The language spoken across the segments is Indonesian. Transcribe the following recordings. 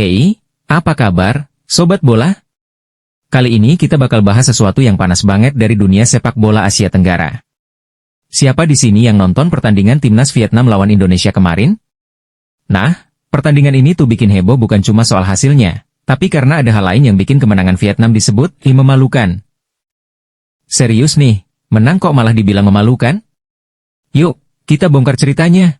Hey, apa kabar, Sobat Bola? Kali ini kita bakal bahas sesuatu yang panas banget dari dunia sepak bola Asia Tenggara. Siapa di sini yang nonton pertandingan timnas Vietnam lawan Indonesia kemarin? Nah, pertandingan ini tuh bikin heboh bukan cuma soal hasilnya, tapi karena ada hal lain yang bikin kemenangan Vietnam disebut memalukan. Serius nih, menang kok malah dibilang memalukan? Yuk, kita bongkar ceritanya.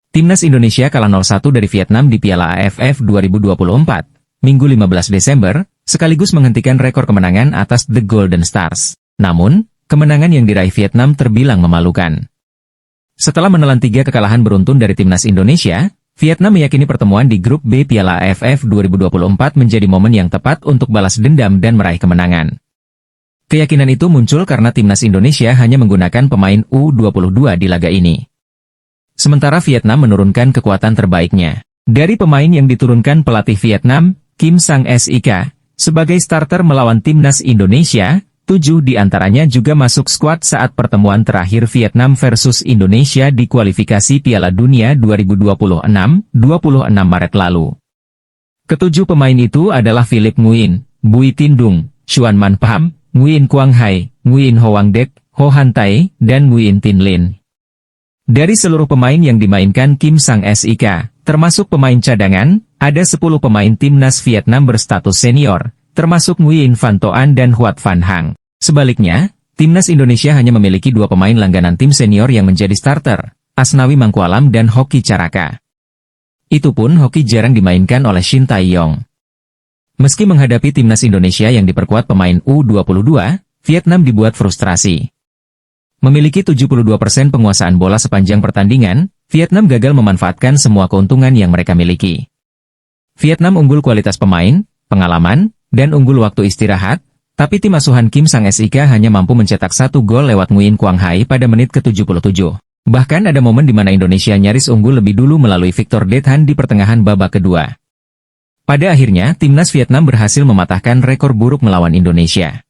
Timnas Indonesia kalah 0-1 dari Vietnam di Piala AFF 2024. Minggu 15 Desember, sekaligus menghentikan rekor kemenangan atas The Golden Stars. Namun, kemenangan yang diraih Vietnam terbilang memalukan. Setelah menelan 3 kekalahan beruntun dari timnas Indonesia, Vietnam meyakini pertemuan di grup B Piala AFF 2024 menjadi momen yang tepat untuk balas dendam dan meraih kemenangan. Keyakinan itu muncul karena timnas Indonesia hanya menggunakan pemain U22 di laga ini. Sementara Vietnam menurunkan kekuatan terbaiknya. Dari pemain yang diturunkan pelatih Vietnam, Kim Sang-sik, sebagai starter melawan timnas Indonesia, 7 diantaranya juga masuk skuad saat pertemuan terakhir Vietnam versus Indonesia di kualifikasi Piala Dunia 2026, 26 Maret lalu. Ketujuh pemain itu adalah Philip Nguyen, Bui Tin Dung, Xuan Man Pham, Nguyen Quang Hai, Nguyen Hoang Dek, Ho Han Tai, dan Nguyen Tin Lin. Dari seluruh pemain yang dimainkan Kim Sang-sik, termasuk pemain cadangan, ada 10 pemain timnas Vietnam berstatus senior, termasuk Nguyen Van Toan dan Huat Van Hang. Sebaliknya, timnas Indonesia hanya memiliki 2 pemain langganan tim senior yang menjadi starter, Asnawi Mangkualam dan Hoki Caraka. Itu pun Hoki jarang dimainkan oleh Shin Tae-yong. Meski menghadapi timnas Indonesia yang diperkuat pemain U22, Vietnam dibuat frustrasi. Memiliki 72% penguasaan bola sepanjang pertandingan, Vietnam gagal memanfaatkan semua keuntungan yang mereka miliki. Vietnam unggul kualitas pemain, pengalaman, dan unggul waktu istirahat, tapi tim asuhan Kim Sang-sik hanya mampu mencetak 1 gol lewat Nguyen Quang Hai pada menit ke-77. Bahkan ada momen di mana Indonesia nyaris unggul lebih dulu melalui Victor Dethan di pertengahan babak kedua. Pada akhirnya, timnas Vietnam berhasil mematahkan rekor buruk melawan Indonesia.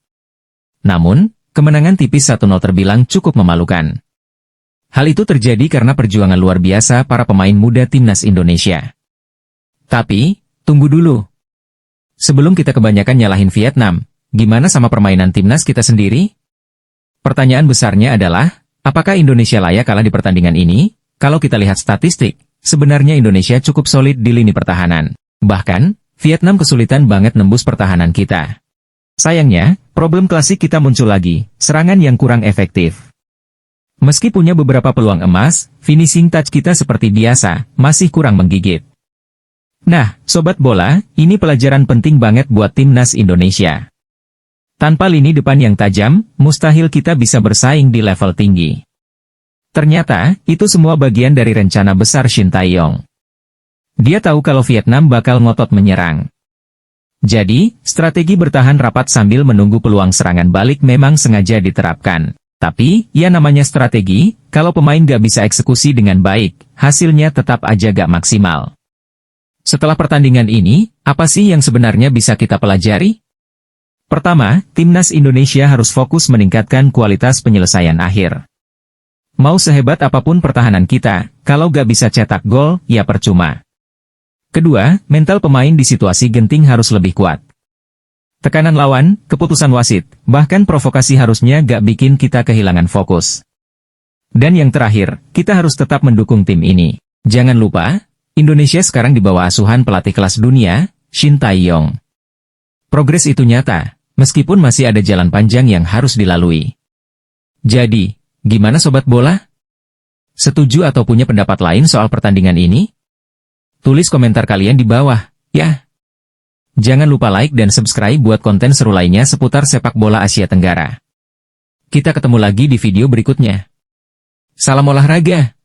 Namun, kemenangan tipis 1-0 terbilang cukup memalukan. Hal itu terjadi karena perjuangan luar biasa para pemain muda timnas Indonesia. Tapi, tunggu dulu. Sebelum kita kebanyakan nyalahin Vietnam, gimana sama permainan timnas kita sendiri? Pertanyaan besarnya adalah, apakah Indonesia layak kalah di pertandingan ini? Kalau kita lihat statistik, sebenarnya Indonesia cukup solid di lini pertahanan. Bahkan, Vietnam kesulitan banget nembus pertahanan kita. Sayangnya, problem klasik kita muncul lagi, serangan yang kurang efektif. Meski punya beberapa peluang emas, finishing touch kita seperti biasa, masih kurang menggigit. Nah, Sobat Bola, ini pelajaran penting banget buat timnas Indonesia. Tanpa lini depan yang tajam, mustahil kita bisa bersaing di level tinggi. Ternyata, itu semua bagian dari rencana besar Shin Tae-yong. Dia tahu kalau Vietnam bakal ngotot menyerang. Jadi, strategi bertahan rapat sambil menunggu peluang serangan balik memang sengaja diterapkan. Tapi, ya namanya strategi, kalau pemain gak bisa eksekusi dengan baik, hasilnya tetap aja gak maksimal. Setelah pertandingan ini, apa sih yang sebenarnya bisa kita pelajari? Pertama, timnas Indonesia harus fokus meningkatkan kualitas penyelesaian akhir. Mau sehebat apapun pertahanan kita, kalau gak bisa cetak gol, ya percuma. Kedua, mental pemain di situasi genting harus lebih kuat. Tekanan lawan, keputusan wasit, bahkan provokasi harusnya gak bikin kita kehilangan fokus. Dan yang terakhir, kita harus tetap mendukung tim ini. Jangan lupa, Indonesia sekarang di bawah asuhan pelatih kelas dunia, Shin Tae-yong. Progres itu nyata, meskipun masih ada jalan panjang yang harus dilalui. Jadi, gimana Sobat Bola? Setuju atau punya pendapat lain soal pertandingan ini? Tulis komentar kalian di bawah, ya. Jangan lupa like dan subscribe buat konten seru lainnya seputar sepak bola Asia Tenggara. Kita ketemu lagi di video berikutnya. Salam olahraga!